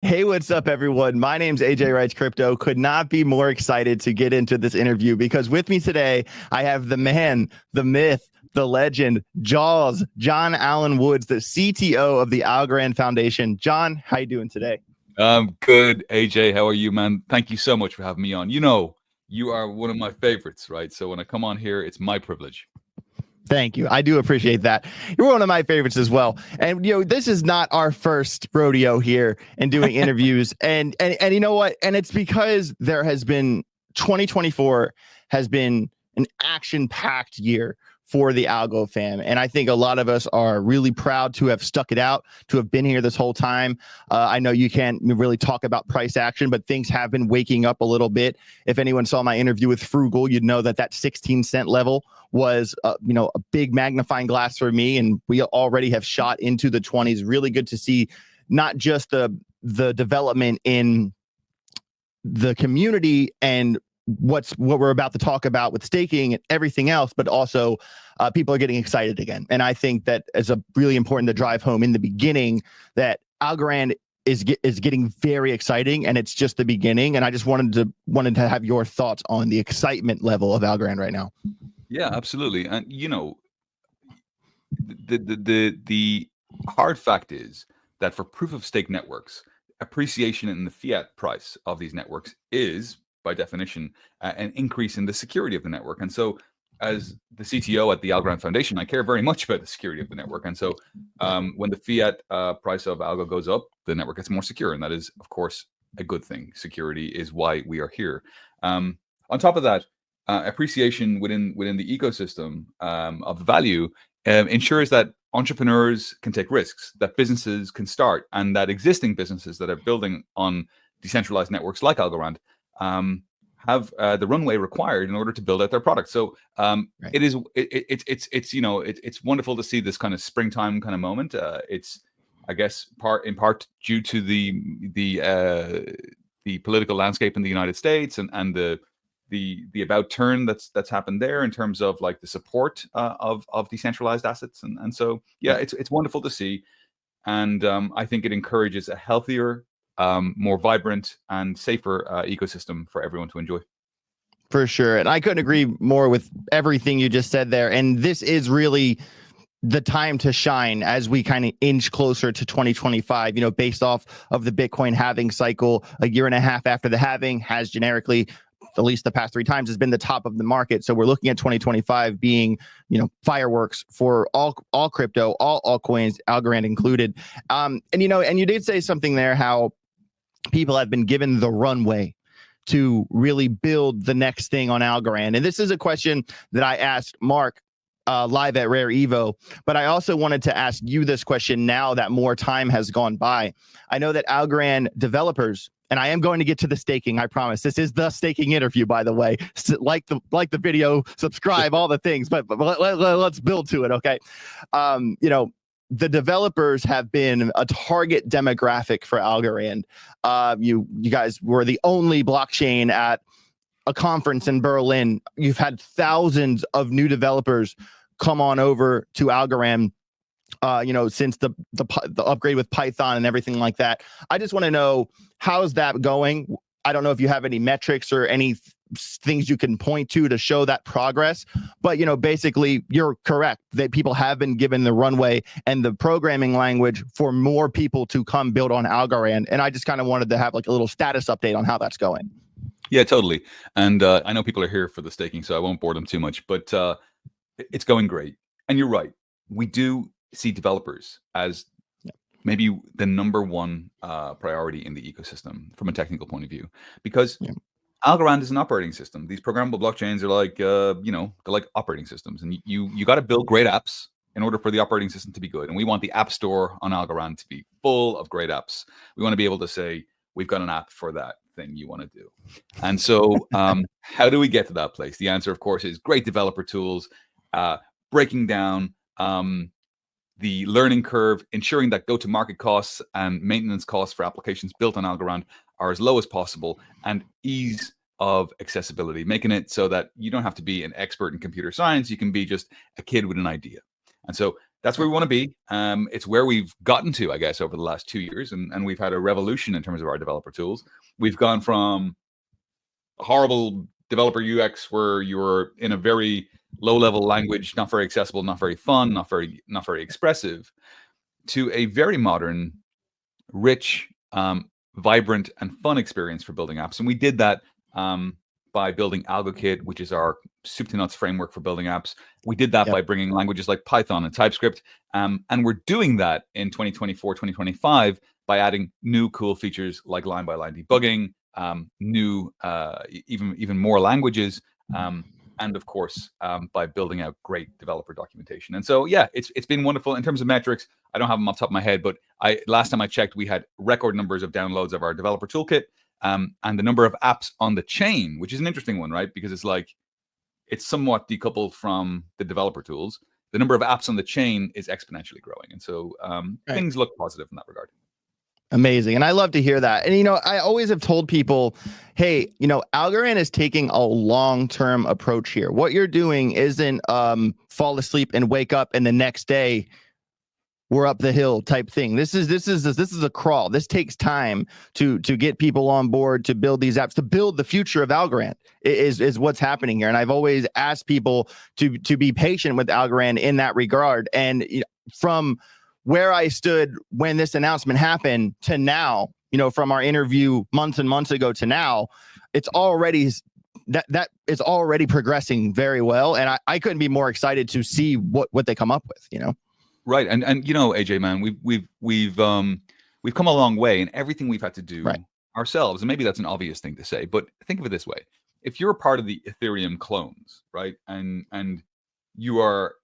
Hey, what's up, everyone? My name's AJ Wrights Crypto. Could not be more excited to get into this interview because with me today, I have the man, the myth, the legend, Jaws, John Allen Woods, the CTO of the Algorand Foundation. John, how you doing today? Good, AJ. How are you, man? Thank you so much for having me on. You know, you are one of my favorites, right? So when I come on here, it's my privilege. Thank you. I do appreciate that. You're one of my favorites as well. And this is not our first rodeo here in doing interviews. And you know what? And it's because there has been 2024 has been an action-packed year for the Algo fam. And I think a lot of us are really proud to have stuck it out, to have been here this whole time. I know you can't really talk about price action, but things have been waking up a little bit. If anyone saw my interview with Frugal, you'd know that 16-cent level was, a big magnifying glass for me. And we already have shot into the 20s. Really good to see not just the development in the community and what we're about to talk about with staking and everything else, but also people are getting excited again. And I think that is really important to drive home in the beginning that Algorand is getting very exciting, and it's just the beginning. And I just wanted to have your thoughts on the excitement level of Algorand right now. Yeah, absolutely. And the hard fact is that for proof of stake networks, appreciation in the fiat price of these networks is, by definition, an increase in the security of the network. And so as the CTO at the Algorand Foundation, I care very much about the security of the network. And so when the fiat price of Algo goes up, the network gets more secure. And that is, of course, a good thing. Security is why we are here. On top of that, appreciation within the ecosystem of the value ensures that entrepreneurs can take risks, that businesses can start, and that existing businesses that are building on decentralized networks like Algorand have the runway required in order to build out their product. So right. It's wonderful to see this kind of springtime kind of moment. It's, I guess, in part due to the political landscape in the United States and the about turn that's happened there in terms of like the support of decentralized assets. And so, yeah, it's wonderful to see. And I think it encourages a healthier, more vibrant and safer ecosystem for everyone to enjoy. For sure. And I couldn't agree more with everything you just said there. And this is really the time to shine as we kind of inch closer to 2025, based off of the Bitcoin halving cycle. A year and a half after the halving has generically, at least the past 3 times, has been the top of the market. So we're looking at 2025 being, fireworks for all crypto, all altcoins, Algorand included. And you did say something there, how people have been given the runway to really build the next thing on Algorand. And this is a question that I asked Mark live at Rare Evo, but I also wanted to ask you this question now that more time has gone by. I know that Algorand developers, and I am going to get to the staking, I promise. This is the staking interview, by the way. Like the video, subscribe, all the things, but let's build to it, okay? The developers have been a target demographic for Algorand. You guys were the only blockchain at a conference in Berlin. You've had thousands of new developers come on over to Algorand, since the upgrade with Python and everything like that. I just want to know, how's that going? I don't know if you have any metrics or any things you can point to show that progress, but basically you're correct that people have been given the runway and the programming language for more people to come build on Algorand. And I just kind of wanted to have like a little status update on how that's going. Yeah, totally. And I know people are here for the staking, so I won't bore them too much, but it's going great. And you're right. We do see developers as maybe the number one priority in the ecosystem from a technical point of view, because Algorand is an operating system. These programmable blockchains are like, they're like operating systems, and you got to build great apps in order for the operating system to be good. And we want the app store on Algorand to be full of great apps. We want to be able to say, we've got an app for that thing you want to do. And so how do we get to that place? The answer, of course, is great developer tools, breaking down the learning curve, ensuring that go-to-market costs and maintenance costs for applications built on Algorand are as low as possible, and ease of accessibility, making it so that you don't have to be an expert in computer science. You can be just a kid with an idea. And so that's where we want to be. It's where we've gotten to, I guess, over the last 2 years, and we've had a revolution in terms of our developer tools. We've gone from horrible developer UX where you're in a very low-level language, not very accessible, not very fun, not very expressive, to a very modern, rich, vibrant, and fun experience for building apps. And we did that by building AlgoKit, which is our soup to nuts framework for building apps. We did that by bringing languages like Python and TypeScript. And we're doing that in 2024, 2025 by adding new cool features like line-by-line debugging, new, even more languages, and of course, by building out great developer documentation. And so, yeah, it's been wonderful. In terms of metrics, I don't have them off the top of my head, but last time I checked, we had record numbers of downloads of our developer toolkit, and the number of apps on the chain, which is an interesting one, right? Because it's somewhat decoupled from the developer tools. The number of apps on the chain is exponentially growing. And so things look positive in that regard. Amazing. And I love to hear that. And, I always have told people, hey, Algorand is taking a long-term approach here. What you're doing isn't fall asleep and wake up and the next day we're up the hill type thing. This is a crawl. This takes time to get people on board, to build these apps, to build the future of Algorand is what's happening here. And I've always asked people to be patient with Algorand in that regard. And from where I stood when this announcement happened to now, from our interview months and months ago to now, it's already that is already progressing very well. And I couldn't be more excited to see what they come up with, Right. And AJ, man, we've come a long way in everything we've had to do ourselves. And maybe that's an obvious thing to say, but think of it this way. If you're a part of the Ethereum clones, right, and your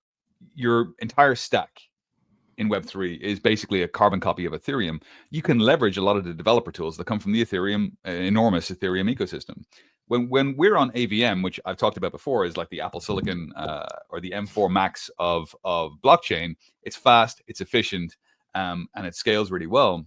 entire stack in Web3 is basically a carbon copy of Ethereum, you can leverage a lot of the developer tools that come from the enormous Ethereum ecosystem. When we're on AVM, which I've talked about before, is like the Apple Silicon or the M4 Max of blockchain. It's fast, it's efficient, and it scales really well.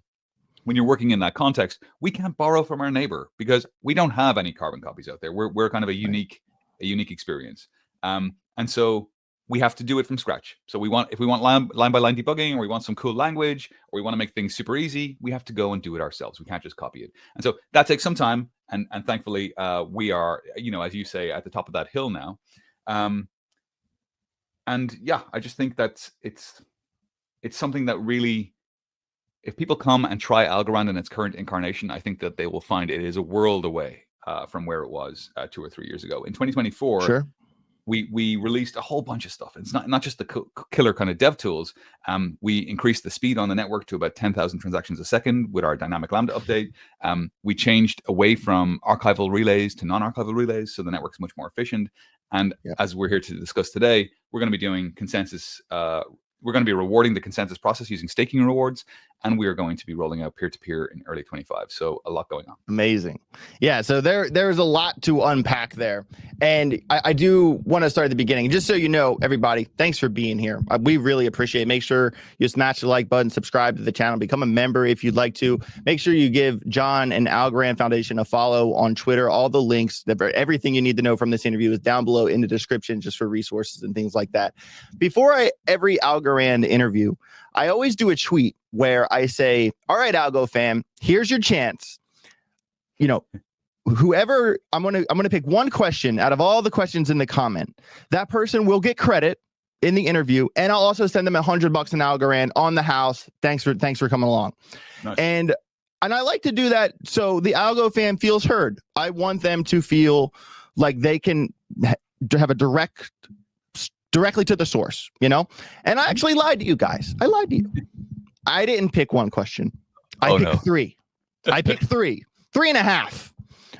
When you're working in that context, we can't borrow from our neighbor because we don't have any carbon copies out there. We're kind of a unique experience, and so we have to do it from scratch. So if we want line by line debugging, or we want some cool language, or we want to make things super easy, we have to go and do it ourselves. We can't just copy it. And so that takes some time. And thankfully, we are, as you say, at the top of that hill now. And yeah, I just think that it's something that really, if people come and try Algorand in its current incarnation, I think that they will find it is a world away from where it was 2 or 3 years ago. In 2024, sure. We released a whole bunch of stuff. It's not just the killer kind of dev tools. We increased the speed on the network to about 10,000 transactions a second with our dynamic Lambda update. We changed away from archival relays to non-archival relays, so the network's much more efficient. And as we're here to discuss today, we're going to be doing consensus. We're going to be rewarding the consensus process using staking rewards, and we are going to be rolling out peer-to-peer in early 25. So a lot going on. Amazing. Yeah, so there's a lot to unpack there. And I do want to start at the beginning. Just so you know, everybody, thanks for being here. We really appreciate it. Make sure you smash the like button, subscribe to the channel, become a member if you'd like to. Make sure you give John and Algorand Foundation a follow on Twitter. All the links, everything you need to know from this interview is down below in the description, just for resources and things like that. Before every Algorand interview, I always do a tweet where I say, all right, Algo fam, here's your chance. Whoever I'm gonna pick one question out of all the questions in the comment. That person will get credit in the interview, and I'll also send them $100 in Algorand on the house. Thanks for coming along. Nice. And I like to do that so the Algo fan feels heard. I want them to feel like they can have a directly to the source, And I actually lied to you guys. I lied to you. I didn't pick one question. I picked three. I picked 3.5.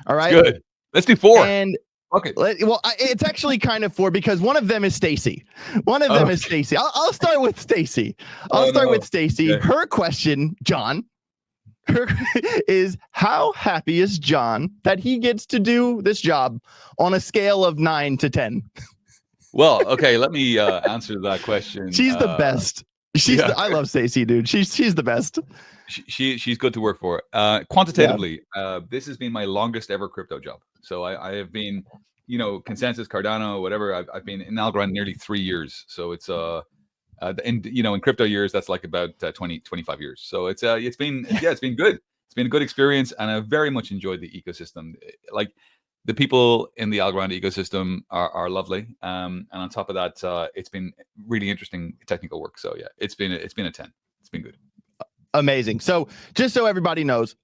All right. That's good. Let's do 4. And okay. Well, it's actually kind of 4 because one of them is Stacy. Is Stacy. I'll start with Stacy. With Stacy. Okay. Her question, John, is how happy is John that he gets to do this job on a scale of 9 to 10? Well, okay, let me answer that question. She's the best. I love Stacey, dude. She's the best. She's good to work for. Quantitatively, this has been my longest ever crypto job. So I have been, Consensus, Cardano, whatever. I've been in Algorand nearly 3 years. So it's In crypto years, that's like about 20, 25 years. So it's been good. It's been a good experience, and I very much enjoyed the ecosystem. Like the people in the Algorand ecosystem are lovely, and on top of that, it's been really interesting technical work. So yeah, it's been a 10. It's been good. Amazing. So just so everybody knows,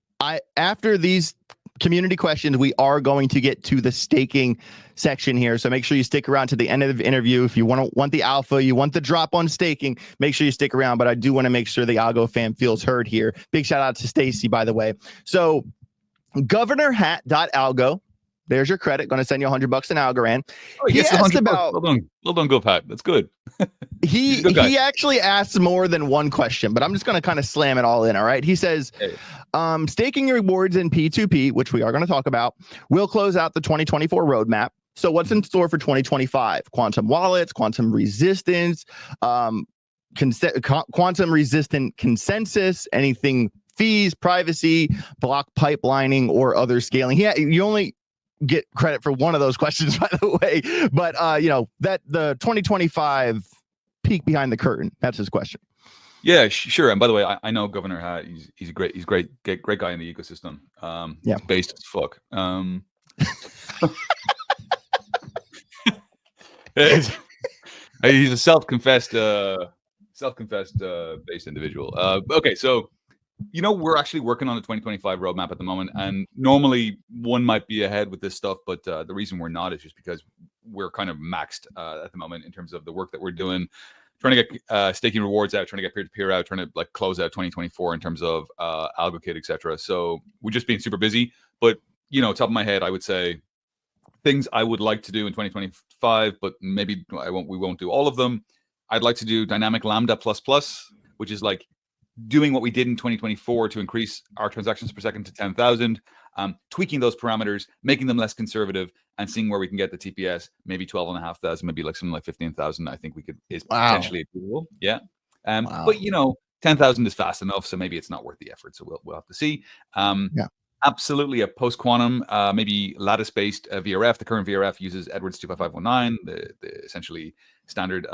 after these community questions, we are going to get to the staking section here. So make sure you stick around to the end of the interview. If you want the alpha, you want the drop on staking, make sure you stick around. But I do want to make sure the Algo fam feels heard here. Big shout out to Stacy, by the way. So governorhat.algo. There's your credit. Going to send you $100 in Algorand. Oh, he asked about. Well done, Go Pat. That's good. He actually asked more than one question, but I'm just going to kind of slam it all in. All right. He says, staking rewards in P2P, which we are going to talk about, will close out the 2024 roadmap. So what's in store for 2025? Quantum wallets, quantum resistance, quantum resistant consensus, anything fees, privacy, block pipelining, or other scaling. You only get credit for one of those questions, by the way, but that the 2025 peek behind the curtain, that's his question. Yeah, sure. And by the way, I know Governor Hat. He's a great guy in the ecosystem. He's based as fuck. He's a self-confessed based individual. Okay, so we're actually working on the 2025 roadmap at the moment, and normally one might be ahead with this stuff, but the reason we're not is just because we're kind of maxed at the moment in terms of the work that we're doing, trying to get staking rewards out, trying to get peer-to-peer out, trying to like close out 2024 in terms of AlgoKit, etc. So we're just being super busy. But top of my head, I would say things I would like to do in 2025, but maybe we won't do all of them. I'd like to do dynamic lambda plus, which is like doing what we did in 2024 to increase our transactions per second to 10,000, tweaking those parameters, making them less conservative, and seeing where we can get the TPS, maybe 12,500, maybe like something like 15,000. I think is potentially achievable. Yeah. But 10,000 is fast enough, so maybe it's not worth the effort. So we'll have to see. Absolutely a post-quantum, maybe lattice-based VRF. The current VRF uses Edwards 25519, the essentially standard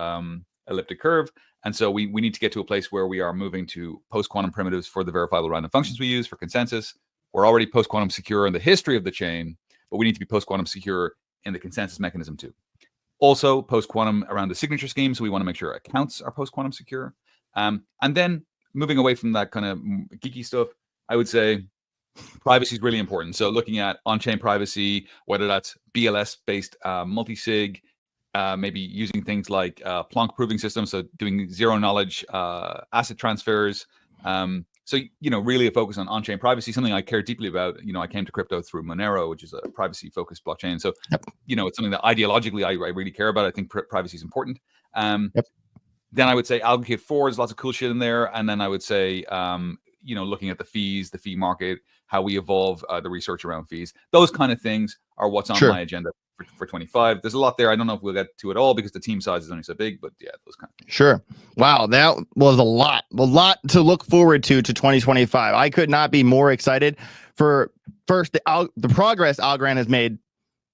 elliptic curve. And so we need to get to a place where we are moving to post-quantum primitives for the verifiable random functions we use for consensus. We're already post-quantum secure in the history of the chain, but we need to be post-quantum secure in the consensus mechanism too. Also, post-quantum around the signature scheme, so we want to make sure accounts are post-quantum secure. And then moving away from that kind of geeky stuff, I would say privacy is really important. So looking at on-chain privacy, whether that's BLS-based multi-sig, maybe using things like Plonk proving systems, so doing zero knowledge asset transfers. So really a focus on chain privacy, something I care deeply about. I came to crypto through Monero, which is a privacy-focused blockchain. So, it's something that ideologically I really care about. I think privacy is important. Then I would say AlgoKit 4, there's lots of cool shit in there. And then I would say, looking at the fees, the fee market, how we evolve the research around fees. Those kind of things are what's on my agenda for 25. There's a lot there. I don't know if we'll get to it all because the team size is only so big, but yeah, those kind of things. Sure. Wow. That was a lot to look forward to 2025. I could not be more excited for first the progress Algorand has made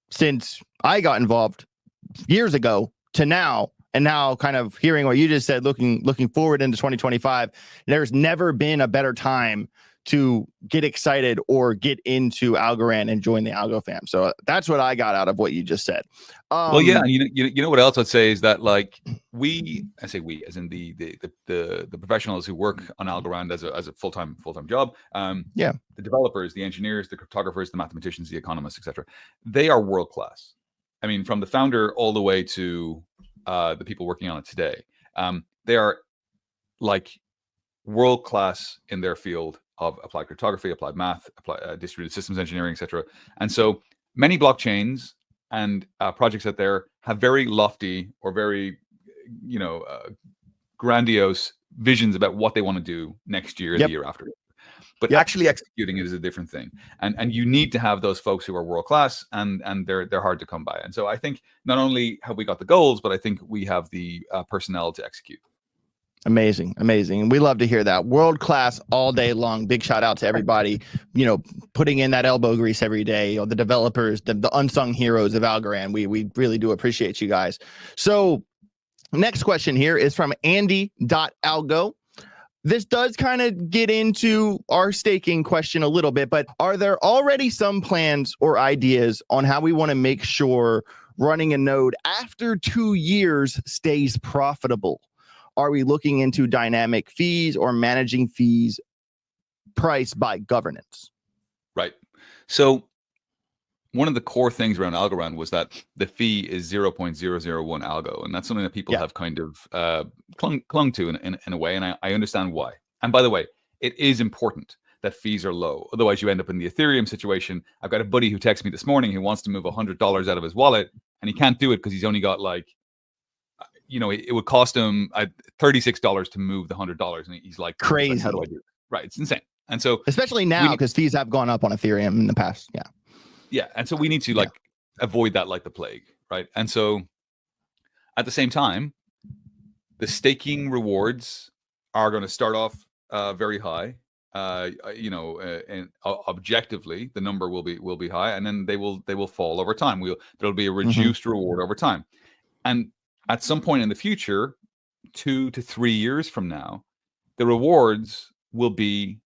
since I got involved years ago to now. And now kind of hearing what you just said, looking forward into 2025, there's never been a better time to get excited or get into Algorand and join the Algo fam. So that's what I got out of what you just said. Well, yeah, you know what else I'd say is that like I say we as in the professionals who work on Algorand as a full-time job. The developers, the engineers, the cryptographers, the mathematicians, the economists, etc. They are world class. I mean, from the founder all the way to the people working on it today. They are like world class in their field of applied cryptography, applied math, distributed systems engineering, etc. And so many blockchains and projects out there have very lofty or very, grandiose visions about what they want to do next year, the year after. But actually executing it is a different thing. And you need to have those folks who are world class, and they're hard to come by. And so I think not only have we got the goals, but I think we have the personnel to execute. Amazing. And we love to hear that. World class all day long. Big shout out to everybody, putting in that elbow grease every day, the developers, the unsung heroes of Algorand. We really do appreciate you guys. So Next question here is from Andy.algo. This does kind of get into our staking question a little bit, but are there already some plans or ideas on how we want to make sure running a node after 2 years stays profitable? Are we looking into dynamic fees or managing fees priced by governance? Right. So one of the core things around Algorand was that the fee is 0.001 algo, and that's something that people have kind of clung to in a way, and I understand why. And by the way, it is important that fees are low. Otherwise, you end up in the Ethereum situation. I've got a buddy who texted me this morning who wants to move $100 out of his wallet, and he can't do it because he's only got like, it would cost him $36 to move the $100, and he's like, crazy. How do I do it? Right, it's insane. And so, especially now, because fees have gone up on Ethereum in the past. Yeah. And so we need to avoid that like the plague. Right. And so at the same time, the staking rewards are going to start off very high. And objectively, the number will be high, and then they will fall over time. There'll be a reduced reward over time. And at some point in the future, 2 to 3 years from now, the rewards will be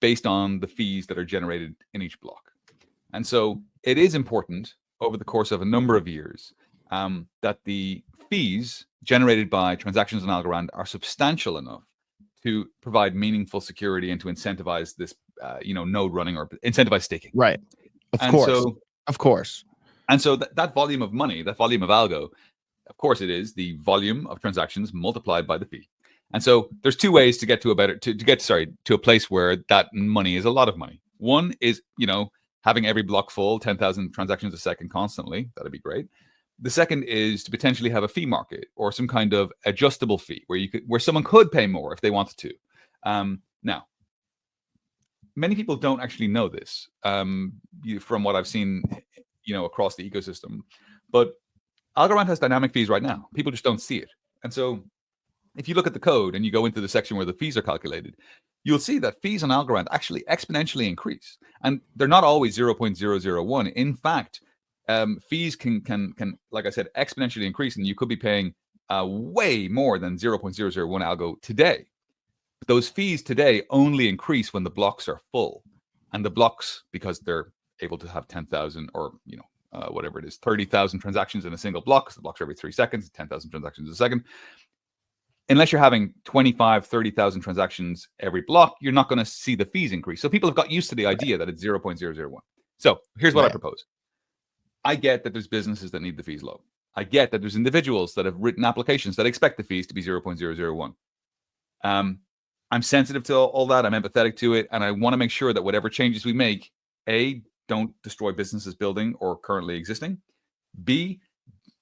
based on the fees that are generated in each block. And so it is important over the course of a number of years that the fees generated by transactions on Algorand are substantial enough to provide meaningful security and to incentivize this, node running or incentivize staking. Right. Of course. And so that volume of money, that volume of algo, of course, it is the volume of transactions multiplied by the fee. And so there's two ways to get to a place where that money is a lot of money. One is, having every block full, 10,000 transactions a second constantly. That'd be great. The second is to potentially have a fee market or some kind of adjustable fee where someone could pay more if they wanted to. Now, many people don't actually know this from what I've seen, across the ecosystem. But Algorand has dynamic fees right now. People just don't see it. And so if you look at the code and you go into the section where the fees are calculated, you'll see that fees on Algorand actually exponentially increase. And they're not always 0.001. In fact, fees can, like I said, exponentially increase, and you could be paying way more than 0.001 algo today. But those fees today only increase when the blocks are full. And the blocks, because they're able to have 10,000 or, whatever it is, 30,000 transactions in a single block, so the blocks are every 3 seconds, 10,000 transactions a second. Unless you're having 25, 30,000 transactions every block, you're not going to see the fees increase. So people have got used to the idea that it's 0.001. So here's what I propose. I get that there's businesses that need the fees low. I get that there's individuals that have written applications that expect the fees to be 0.001. I'm sensitive to all that. I'm empathetic to it. And I want to make sure that whatever changes we make, A, don't destroy businesses building or currently existing. B,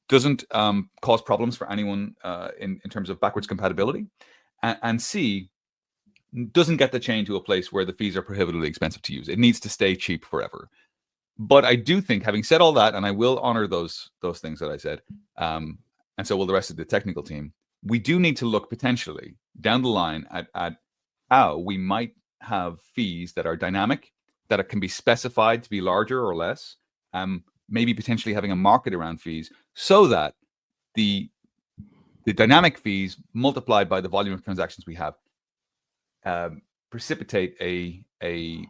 doesn't cause problems for anyone in terms of backwards compatibility. And C, doesn't get the chain to a place where the fees are prohibitively expensive to use. It needs to stay cheap forever. But I do think, having said all that, and I will honor those things that I said, and so will the rest of the technical team, we do need to look potentially down the line at how we might have fees that are dynamic, that can be specified to be larger or less, maybe potentially having a market around fees, so that the dynamic fees multiplied by the volume of transactions we have precipitate a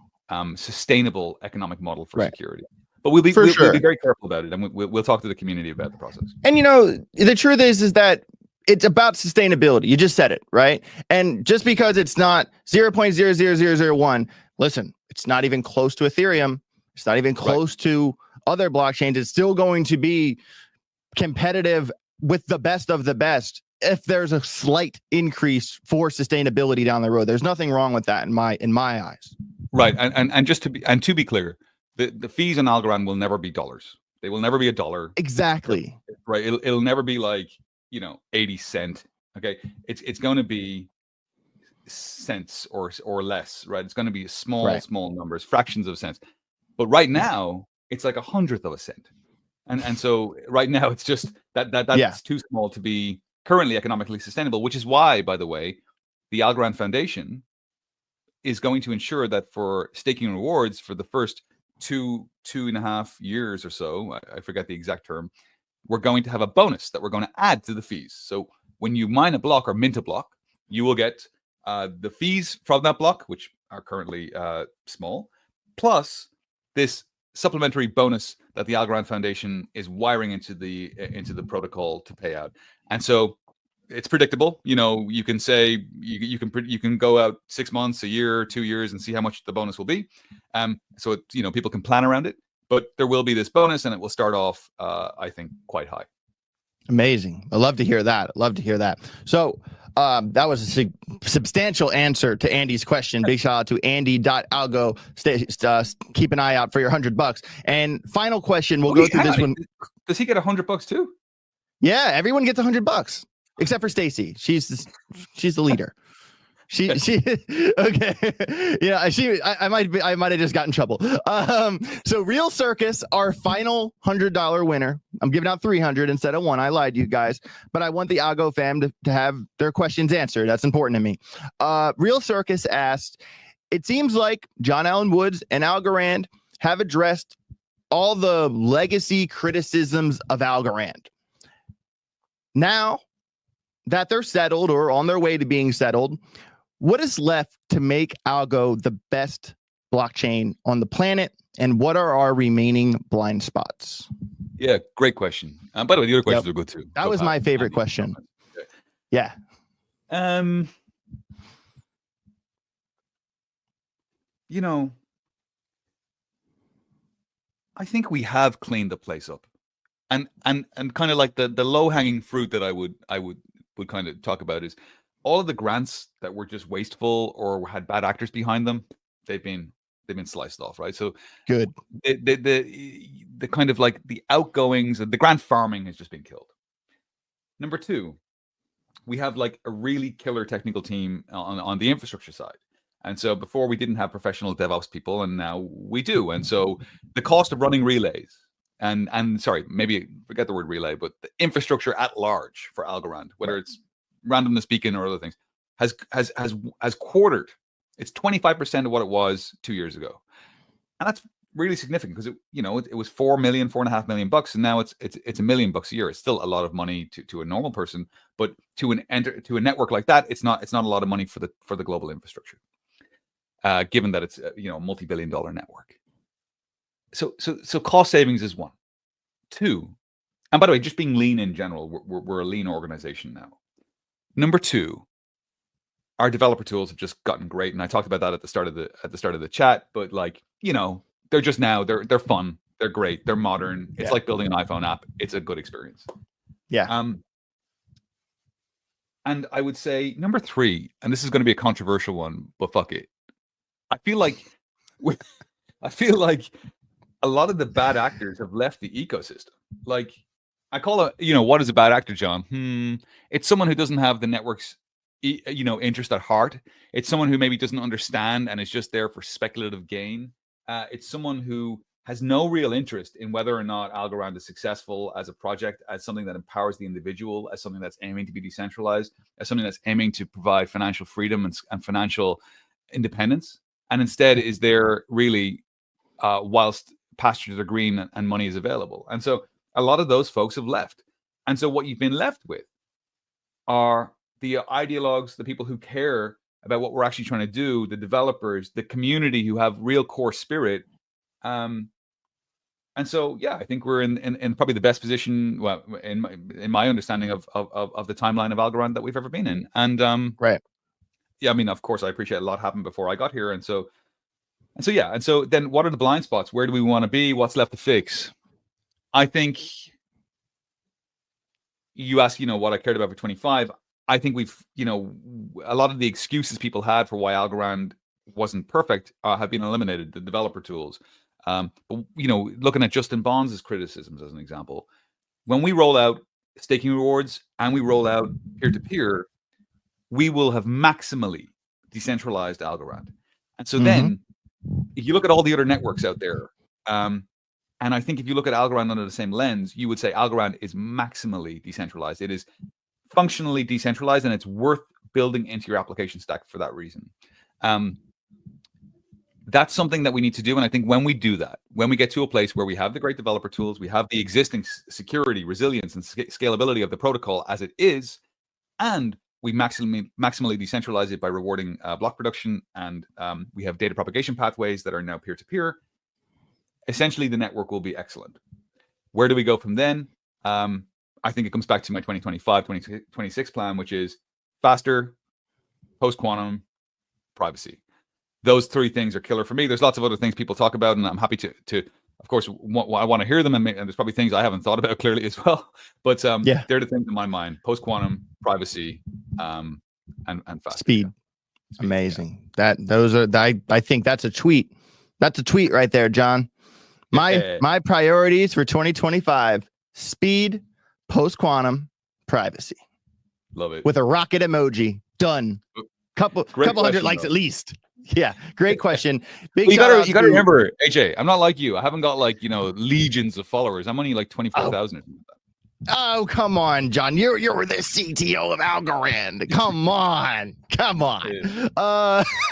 sustainable economic model for security. But we'll be very careful about it, and we'll talk to the community about the process. And the truth is that it's about sustainability. You just said it, right? And just because it's not 0.00001, listen, it's not even close to Ethereum. It's not even close to other blockchains. It's still going to be competitive with the best of the best if there's a slight increase for sustainability down the road. There's nothing wrong with that in my eyes. Right. And just to be clear, the fees on Algorand will never be dollars. They will never be $1. Exactly. Right. It'll never be like, 80 cents. Okay. It's going to be cents or less, right? It's going to be small numbers, fractions of a cent. But right now it's like 1/100 of a cent. And so right now it's just that's too small to be currently economically sustainable, which is why, by the way, the Algorand Foundation is going to ensure that for staking rewards for the first 2.5 years or so, I forget the exact term, we're going to have a bonus that we're going to add to the fees. So when you mine a block or mint a block, you will get the fees from that block, which are currently small, plus this supplementary bonus that the Algorand Foundation is wiring into the protocol to pay out. And so it's predictable. You can say you can go out 6 months, a year, 2 years, and see how much the bonus will be. So people can plan around it, but there will be this bonus, and it will start off, I think, quite high. Amazing. I love to hear that. So that was a substantial answer to Andy's question. Big shout out to Andy.algo. Keep an eye out for your $100. And final question, we'll go through this one. Does he get $100 too? Yeah, everyone gets $100 except for Stacy. She's the leader. She okay. Yeah, I might have just gotten in trouble. So Real Circus, our final $100 winner. I'm giving out 300 instead of 1. I lied to you guys, but I want the Algo fam to have their questions answered. That's important to me. Real Circus asked, it seems like John Allen Woods and Algorand have addressed all the legacy criticisms of Algorand. Now that they're settled or on their way to being settled, what is left to make Algo the best blockchain on the planet, and what are our remaining blind spots? Yeah, great question. By the way, the other questions are good too. That was my favorite question. Okay. Yeah. I think we have cleaned the place up, and kind of like the low hanging fruit that I would kind of talk about is all of the grants that were just wasteful or had bad actors behind them. They've been sliced off, right? So good. The kind of like the outgoings, the grant farming has just been killed. Number 2, we have like a really killer technical team on the infrastructure side. And so before we didn't have professional DevOps people, and now we do. And so the cost of running relays and sorry, maybe forget the word relay, but the infrastructure at large for Algorand, whether it's randomness beacon or other things, has quartered. It's 25% of what it was 2 years ago, and that's really significant because it was $4.5 million, and now it's $1 million a year. It's still a lot of money to a normal person, but to a network like that, it's not a lot of money for the global infrastructure, given that it's a multi-billion-dollar network. So cost savings is 1. 2, and by the way, just being lean in general, we're a lean organization now. Number 2, our developer tools have just gotten great, and I talked about that at the start of the chat. But they're just now they're fun, they're great, they're modern. It's like building an iPhone app. It's a good experience. Yeah. And I would say number 3, and this is going to be a controversial one, but fuck it. I feel like a lot of the bad actors have left the ecosystem. Like, I call it, what is a bad actor, John? It's someone who doesn't have the network's, interest at heart. It's someone who maybe doesn't understand and is just there for speculative gain. It's someone who has no real interest in whether or not Algorand is successful as a project, as something that empowers the individual, as something that's aiming to be decentralized, as something that's aiming to provide financial freedom and financial independence, and instead is there really whilst pastures are green and money is available. And so a lot of those folks have left. And so what you've been left with are the ideologues, the people who care about what we're actually trying to do, the developers, the community who have real core spirit. And so, yeah, I think we're in probably the best position, well, in my understanding of the timeline of Algorand that we've ever been in. And right. Yeah, I mean, of course, I appreciate a lot happened before I got here. And so then what are the blind spots? Where do we want to be? What's left to fix? I think you asked, what I cared about for 25. I think we've, a lot of the excuses people had for why Algorand wasn't perfect have been eliminated. The developer tools, looking at Justin Bonds' criticisms as an example, when we roll out staking rewards and we roll out peer-to-peer, we will have maximally decentralized Algorand. And so then if you look at all the other networks out there, and I think if you look at Algorand under the same lens, you would say Algorand is maximally decentralized. It is functionally decentralized, and it's worth building into your application stack for that reason. That's something that we need to do. And I think when we do that, when we get to a place where we have the great developer tools, we have the existing security, resilience, and scalability of the protocol as it is, And we maximally decentralize it by rewarding block production, and we have data propagation pathways that are now peer-to-peer. Essentially, the network will be excellent. Where do we go from then? I think it comes back to my 2025, 2026 plan, which is faster, post-quantum, privacy. Those three things are killer for me. There's lots of other things people talk about, and I'm happy to of course, I want to hear them, and there's probably things I haven't thought about clearly as well. But they're the things in my mind: post-quantum, privacy, and faster. Speed. Amazing. Yeah. I think that's a tweet. That's a tweet right there, John. My priorities for 2025: speed, post-quantum, privacy. Love it. With a rocket emoji. Done. Couple hundred likes at least. Yeah, great question. Big you gotta remember, AJ, I'm not like you. I haven't got legions of followers. I'm only like 24,000. Oh, come on, John. You're the CTO of Algorand. Come on.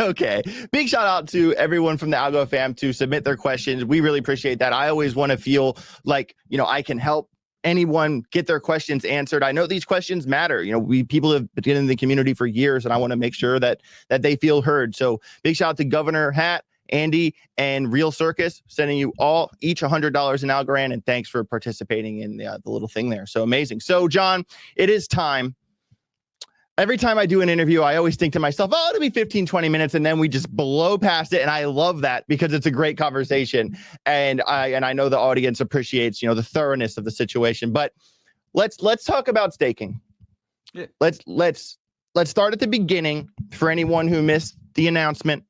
Okay. Big shout out to everyone from the Algo fam to submit their questions. We really appreciate that. I always want to feel like, I can help anyone get their questions answered. I know these questions matter. People have been in the community for years, and I want to make sure that they feel heard. So big shout out to Governor Hat, Andy, and Real Circus, sending you each $100 in Algorand, and thanks for participating in the little thing there. So amazing. So John, it is time. Every time I do an interview, I always think to myself, it'll be 15, 20 minutes, and then we just blow past it. And I love that because it's a great conversation. And I know the audience appreciates, the thoroughness of the situation. But let's talk about staking. Yeah. Let's start at the beginning for anyone who missed the announcement,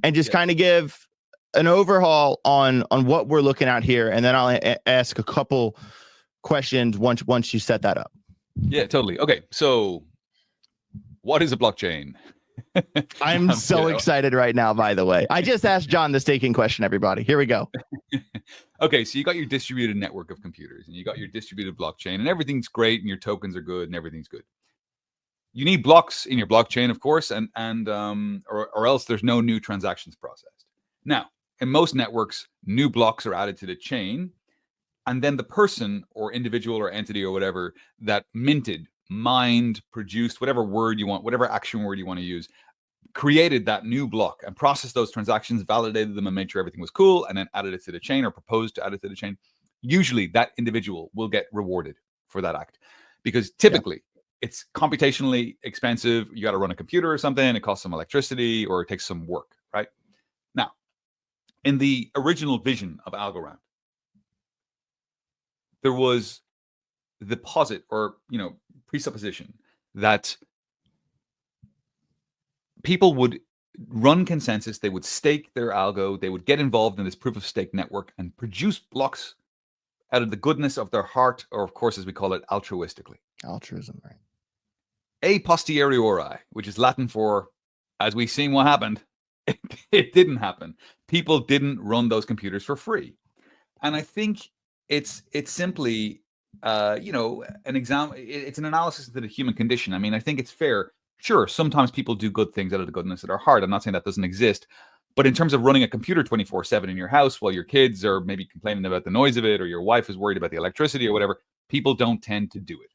and just kind of give an overhaul on what we're looking at here. And then I'll ask a couple questions once you set that up. Yeah, totally. Okay, so what is a blockchain? I'm so excited right now, by the way. I just asked John the staking question, everybody. Here we go. Okay, so you got your distributed network of computers, and you got your distributed blockchain, and everything's great, and your tokens are good, and everything's good. You need blocks in your blockchain, of course, or else there's no new transactions processed. Now, in most networks, new blocks are added to the chain, and then the person or individual or entity or whatever that mined, produced, whatever word you want, whatever action word you want to use, created that new block and processed those transactions, validated them, and made sure everything was cool, and then added it to the chain or proposed to add it to the chain. Usually that individual will get rewarded for that act, because typically it's computationally expensive. You got to run a computer or something. It costs some electricity, or it takes some work, right? Now, in the original vision of Algorand, there was the posit or presupposition that people would run consensus, they would stake their algo, they would get involved in this proof of stake network and produce blocks out of the goodness of their heart, or of course, as we call it, altruistically. Altruism, right? A posteriori, which is Latin for, as we've seen what happened, it didn't happen. People didn't run those computers for free. And I think it's simply an example. It's an analysis of the human condition. I mean, I think it's fair. Sure, sometimes people do good things out of the goodness of their heart. I'm not saying that doesn't exist. But in terms of running a computer 24/7 in your house while your kids are maybe complaining about the noise of it, or your wife is worried about the electricity or whatever, people don't tend to do it.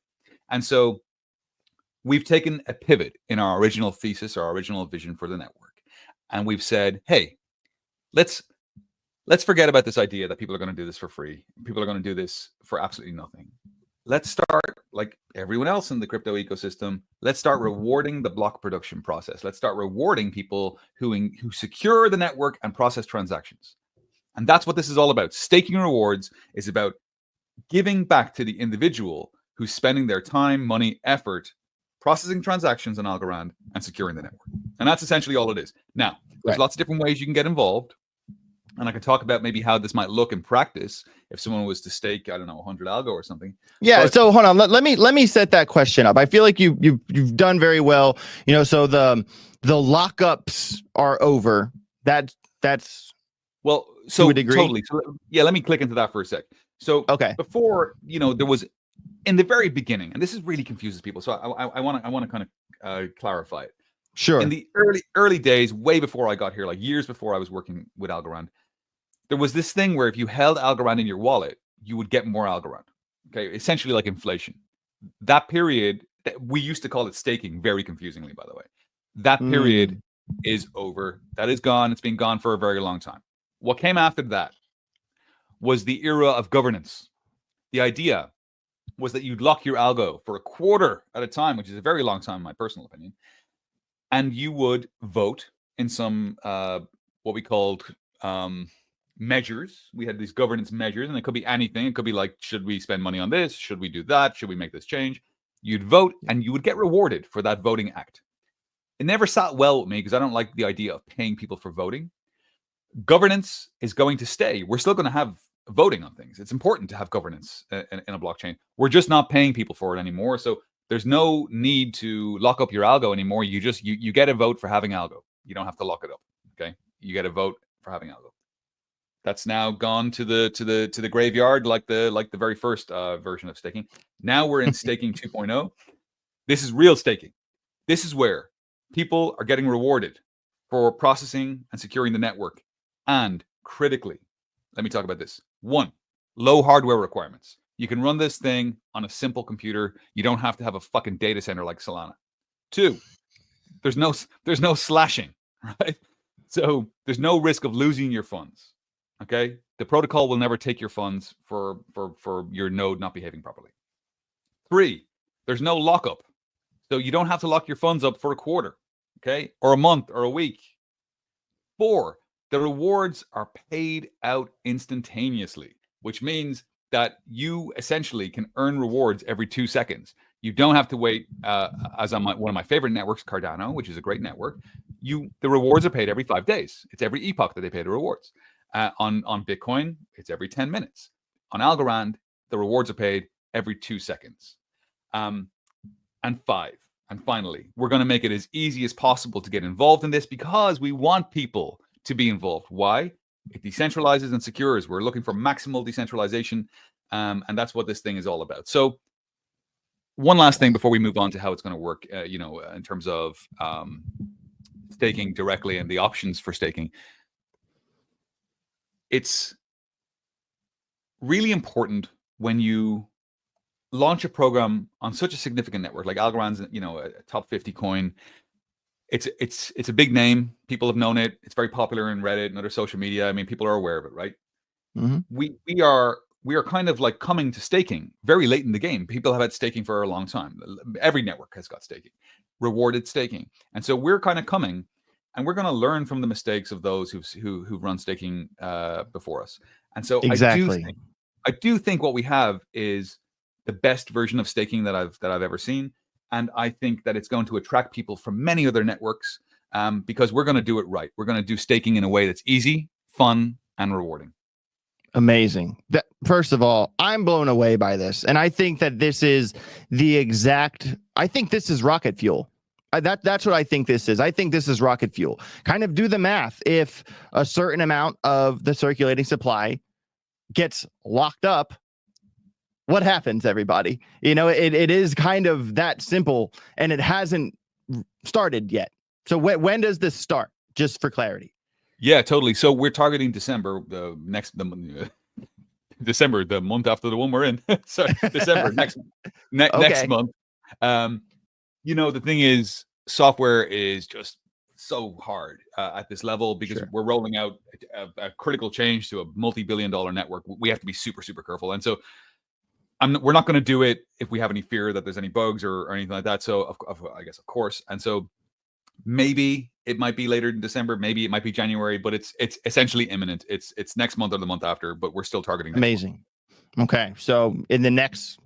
And so we've taken a pivot in our original thesis, our original vision for the network. And we've said, hey, let's forget about this idea that people are going to do this for free. People are going to do this for absolutely nothing. Let's start, like everyone else in the crypto ecosystem, let's start rewarding the block production process. Let's start rewarding people who secure the network and process transactions. And that's what this is all about. Staking rewards is about giving back to the individual who's spending their time, money, effort, processing transactions on Algorand and securing the network. And that's essentially all it is. Now, there's lots of different ways you can get involved. And I could talk about maybe how this might look in practice if someone was to stake, 100 algo or something. Yeah. But so hold on, let me set that question up. I feel like you've done very well. So the lockups are over. That's well, so to a degree. Totally. So yeah, let me click into that for a sec. So before, there was in the very beginning, and this is really confuses people. So I want to kind of clarify it. Sure. In the early days, way before I got here, like years before I was working with Algorand, there was this thing where if you held Algorand in your wallet, you would get more Algorand. Okay, essentially like inflation. That period We used to call it staking, very confusingly, by the way. That period is over. That is gone. It's been gone for a very long time. What came after that was the era of governance. The idea was that you'd lock your algo for a quarter at a time, which is a very long time, in my personal opinion. And you would vote in some what we called measures. We had these governance measures, and it could be anything. It could be like, should we spend money on this? Should we do that? Should we make this change? You'd vote, and you would get rewarded for that voting act. It never sat well with me because I don't like the idea of paying people for voting. Governance is going to stay. We're still going to have voting on things. It's important to have governance in a blockchain. We're just not paying people for it anymore. So there's no need to lock up your algo anymore. You just you get a vote for having algo. You don't have to lock it up. Okay, you get a vote for having algo. That's now gone to the graveyard, like the very first version of staking. Now we're in staking 2.0. This is real staking. This is where people are getting rewarded for processing and securing the network. And critically, let me talk about this. 1, low hardware requirements. You can run this thing on a simple computer. You don't have to have a fucking data center like Solana. 2, there's no slashing, right? So there's no risk of losing your funds. Okay, the protocol will never take your funds for your node not behaving properly. 3, there's no lockup, so you don't have to lock your funds up for a quarter, okay, or a month or a week. 4, the rewards are paid out instantaneously, which means that you essentially can earn rewards every 2 seconds. You don't have to wait. As on one of my favorite networks, Cardano, which is a great network, the rewards are paid every 5 days. It's every epoch that they pay the rewards. On Bitcoin, it's every 10 minutes. On Algorand, the rewards are paid every 2 seconds. And 5, and finally, we're going to make it as easy as possible to get involved in this because we want people to be involved. Why? It decentralizes and secures. We're looking for maximal decentralization, and that's what this thing is all about. So one last thing before we move on to how it's going to work, in terms of staking directly and the options for staking. It's really important when you launch a program on such a significant network like Algorand's, a top 50 coin. It's a big name. People have known it. It's very popular in Reddit and other social media. I mean, people are aware of it, right? Mm-hmm. We are kind of like coming to staking very late in the game. People have had staking for a long time. Every network has got staking, rewarded staking, and so we're kind of coming. And we're going to learn from the mistakes of those who've run staking before us. And so exactly. I do think what we have is the best version of staking that I've ever seen. And I think that it's going to attract people from many other networks because we're going to do it right. We're going to do staking in a way that's easy, fun, and rewarding. Amazing. First of all, I'm blown away by this. And I think that this is I think this is rocket fuel. That's what I think this is. I think this is rocket fuel. Kind of do the math. If a certain amount of the circulating supply gets locked up, what happens, everybody? It is kind of that simple, and it hasn't started yet. So when does this start? Just for clarity. Yeah, totally. So we're targeting December, December, the month after the one we're in. Sorry, December next month. The thing is, software is just so hard at this level because we're rolling out a critical change to a multi-billion-dollar network. We have to be super, super careful. And so we're not going to do it if we have any fear that there's any bugs or anything like that. So I guess, of course. And so maybe it might be later in December, maybe it might be January, but it's essentially imminent. It's next month or the month after, but we're still targeting. Amazing. Okay. So in the next,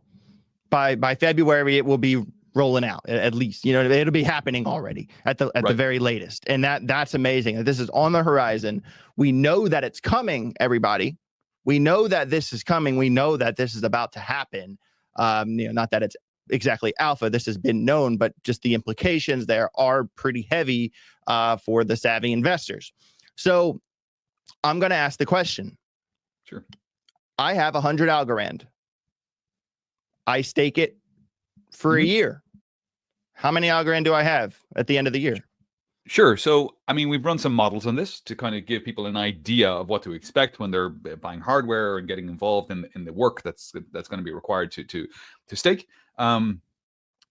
by February, it will be rolling out at least, it'll be happening already at the very latest. And that's amazing. This is on the horizon. We know that it's coming, everybody. We know that this is coming. We know that this is about to happen. Not that it's exactly alpha. This has been known, but just the implications there are pretty heavy for the savvy investors. So I'm going to ask the question. Sure. I have 100 Algorand. I stake it for a year. How many Algorand do I have at the end of the year? Sure. So, I mean, we've run some models on this to kind of give people an idea of what to expect when they're buying hardware and getting involved in the work that's going to be required to stake.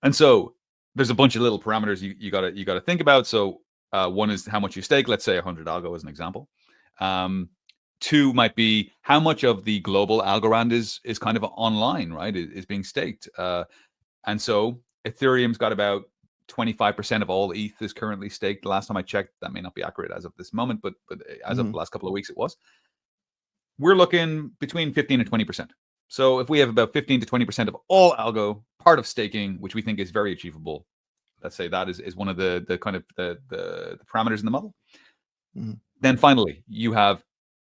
And so there's a bunch of little parameters you gotta think about. So one is how much you stake. Let's say 100 algo as an example. Two might be how much of the global Algorand is kind of online, right? Is being staked. And so Ethereum's got about 25% of all ETH is currently staked. The last time I checked, that may not be accurate as of this moment, but as of the last couple of weeks, it was. We're looking between 15 and 20%. So if we have about 15 to 20% of all algo part of staking, which we think is very achievable, let's say that is one of the kind of the parameters in the model. Then finally, you have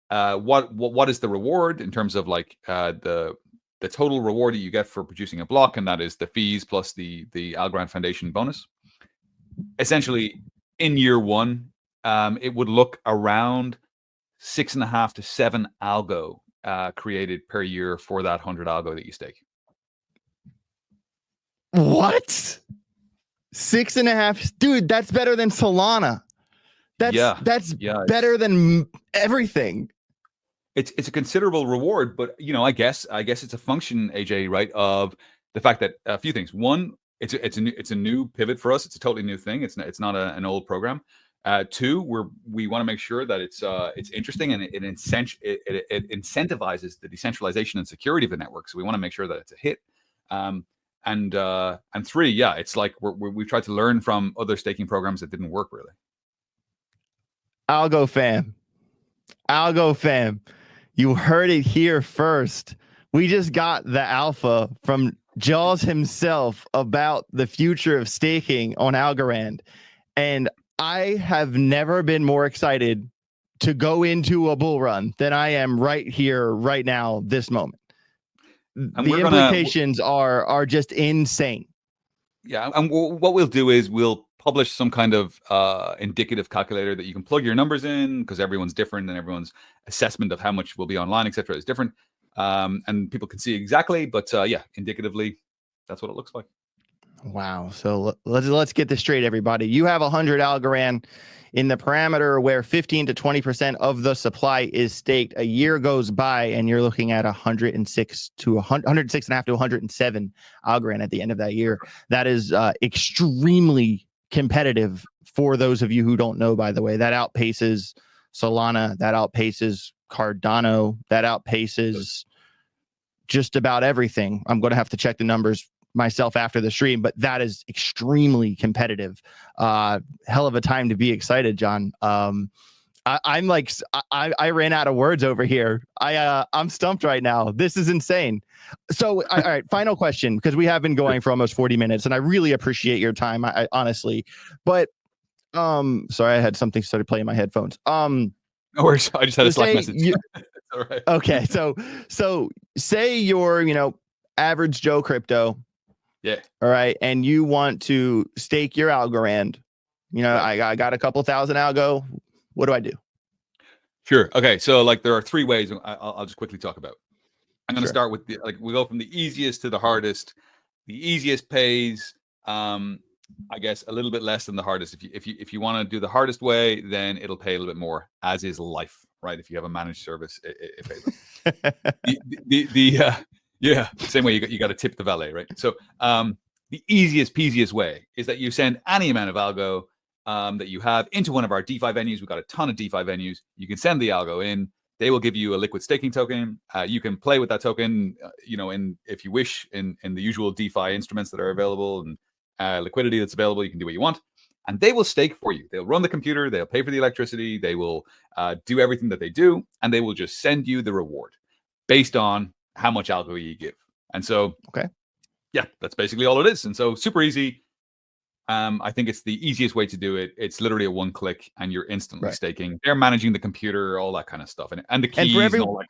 what is the reward in terms of like the total reward that you get for producing a block, and that is the fees plus the Algorand Foundation bonus. Essentially, in year one, it would look around 6.5 to 7 algo created per year for that 100 algo that you stake. What? 6.5, dude? That's better than Solana. That's better than everything. It's a considerable reward, but I guess it's a function, AJ, right, of the fact that a few things. One, it's a new pivot for us. It's a totally new thing. It's not an old program. Two, we want to make sure that it's interesting, and it incentivizes the decentralization and security of the network. So we want to make sure that it's a hit. And three, yeah, it's like we've tried to learn from other staking programs that didn't work really. Algo fam, you heard it here first. We just got the alpha from Jaws himself about the future of staking on Algorand, and I have never been more excited to go into a bull run than I am right here, right now, this moment. And the implications are just insane. Yeah, and what we'll do is we'll publish some kind of indicative calculator that you can plug your numbers in, because everyone's different and everyone's assessment of how much will be online, etc., is different, and people can see exactly. But yeah, indicatively, that's what it looks like. Wow. So let's get this straight, everybody. You have 100 Algorand in the parameter where 15 to 20% of the supply is staked. A year goes by and you're looking at 106 to 106.5 to 107 Algorand at the end of that year. That is extremely competitive for those of you who don't know, by the way. That outpaces Solana, that outpaces Cardano, that outpaces just about everything. I'm going to have to check the numbers myself after the stream, but that is extremely competitive. Hell of a time to be excited, John. I'm like, I ran out of words over here. I'm stumped right now. This is insane. So, all right, final question, because we have been going for almost 40 minutes, and I really appreciate your time, I honestly. But sorry, I had something started playing in my headphones. No worries. I just had a Slack message. All right. Okay, so say you're average Joe crypto. Yeah. All right. And you want to stake your Algorand. I got a couple thousand algo. What do I do? Sure. Okay. So like there are three ways I'll just quickly talk about. I'm going to start with we go from the easiest to the hardest. The easiest pays, I guess, a little bit less than the hardest. If you want to do the hardest way, then it'll pay a little bit more, as is life, right? If you have a managed service, it pays. Yeah, same way you got to tip the valet, right? So the easiest peasiest way is that you send any amount of algo that you have into one of our DeFi venues. We've got a ton of DeFi venues. You can send the algo in. They will give you a liquid staking token. You can play with that token, if you wish, in the usual DeFi instruments that are available and liquidity that's available. You can do what you want, and they will stake for you. They'll run the computer. They'll pay for the electricity. They will do everything that they do, and they will just send you the reward based on how much algo you give. And so, okay, yeah, that's basically all it is. And so super easy. I think it's the easiest way to do it. It's literally a one click and you're instantly staking. They're managing the computer, all that kind of stuff, and the keys and all that.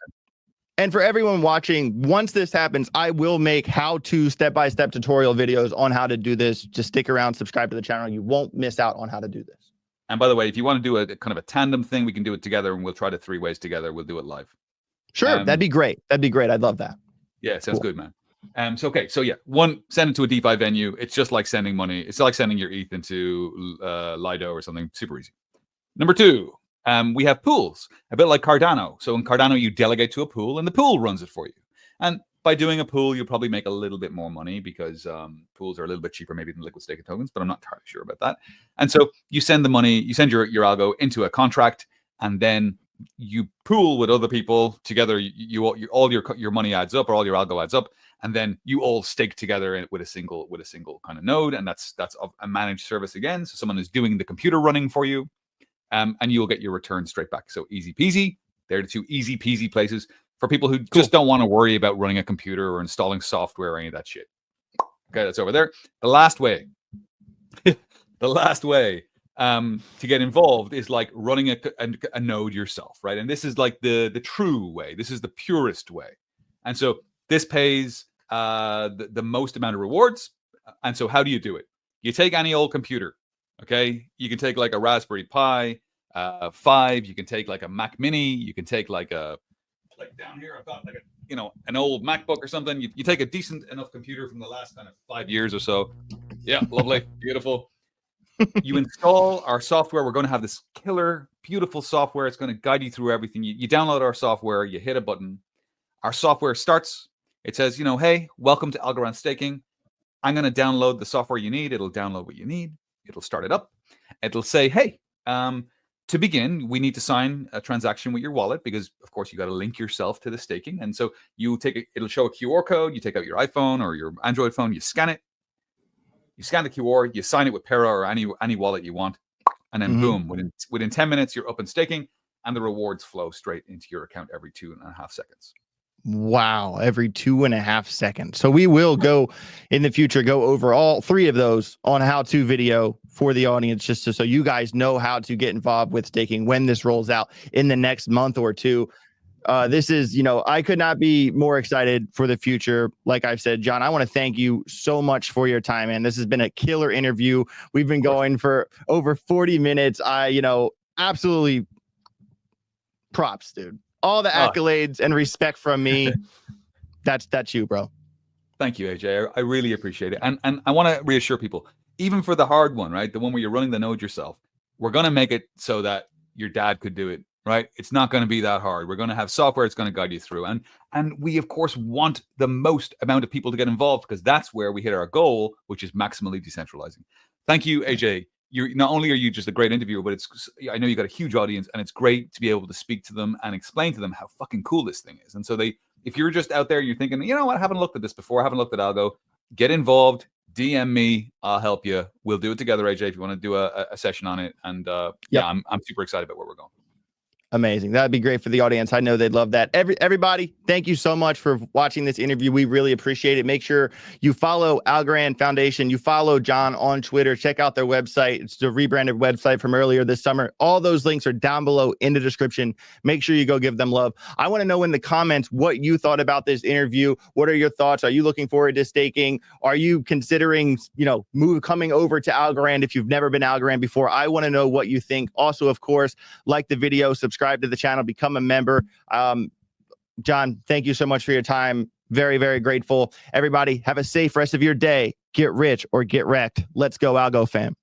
And for everyone watching, once this happens, I will make how-to step-by-step tutorial videos on how to do this. Just stick around, subscribe to the channel. You won't miss out on how to do this. And by the way, if you want to do a kind of a tandem thing, we can do it together, and we'll try to 3 ways together. We'll do it live. Sure, that'd be great. I'd love that. Yeah, sounds good, man. So yeah, one, send it to a DeFi venue. It's just like sending money. It's like sending your ETH into Lido or something. Super easy. Number 2, we have pools, a bit like Cardano. So in Cardano, you delegate to a pool, and the pool runs it for you. And by doing a pool, you'll probably make a little bit more money because pools are a little bit cheaper maybe than liquid staking tokens, but I'm not entirely sure about that. And so you send the money, you send your algo into a contract, and then you pool with other people together. All your money adds up, or all your algo adds up, and then you all stake together with a single kind of node, and that's a managed service again. So someone is doing the computer running for you, and you'll get your return straight back. So easy peasy. They're the two easy peasy places for people who just don't want to worry about running a computer or installing software or any of that shit. Okay, that's over there. The last way, to get involved is like running a node yourself, right? And this is like the true way. This is the purest way. And so this pays the most amount of rewards. And so how do you do it? You take any old computer, okay? You can take like a Raspberry Pi 5. You can take like a Mac Mini. You can take like down here, I've got like an old MacBook or something. You take a decent enough computer from the last kind of 5 years or so. Yeah, lovely, beautiful. You install our software. We're going to have this killer, beautiful software. It's going to guide you through everything. You download our software. You hit a button. Our software starts. It says, hey, welcome to Algorand staking. I'm going to download the software you need. It'll download what you need. It'll start it up. It'll say, hey, to begin, we need to sign a transaction with your wallet because, of course, you got to link yourself to the staking. And so it'll show a QR code. You take out your iPhone or your Android phone. You scan it. You scan the QR. You sign it with Para or any wallet you want, and then boom, within 10 minutes, you're up and staking, and the rewards flow straight into your account every 2.5 seconds. Wow, every 2.5 seconds. So we will go in the future, go over all 3 of those on a how-to video for the audience, just so you guys know how to get involved with staking when this rolls out in the next month or 2. This is, I could not be more excited for the future. Like I've said, John, I want to thank you so much for your time, man. This has been a killer interview. We've been going for over 40 minutes. Absolutely props, dude. All the accolades and respect from me. That's you, bro. Thank you, AJ. I really appreciate it. And I want to reassure people, even for the hard one, right? The one where you're running the node yourself, we're going to make it so that your dad could do it, right? It's not going to be that hard. We're going to have software. It's going to guide you through. And we, of course, want the most amount of people to get involved because that's where we hit our goal, which is maximally decentralizing. Thank you, AJ. Not only are you just a great interviewer, but I know you got a huge audience, and it's great to be able to speak to them and explain to them how fucking cool this thing is. And so if you're just out there, you're thinking, what, I haven't looked at this before, I haven't looked at algo, get involved, DM me, I'll help you. We'll do it together, AJ, if you want to do a session on it. And I'm super excited about where we're going. Amazing. That'd be great for the audience. I know they'd love that. Everybody, thank you so much for watching this interview. We really appreciate it. Make sure you follow Algorand Foundation. You follow John on Twitter. Check out their website. It's the rebranded website from earlier this summer. All those links are down below in the description. Make sure you go give them love. I want to know in the comments what you thought about this interview. What are your thoughts? Are you looking forward to staking? Are you considering, coming over to Algorand if you've never been Algorand before? I want to know what you think. Also, of course, like the video, subscribe to the channel, become a member. John, thank you so much for your time. Very, very grateful. Everybody, have a safe rest of your day. Get rich or get wrecked. Let's go, Algo fam.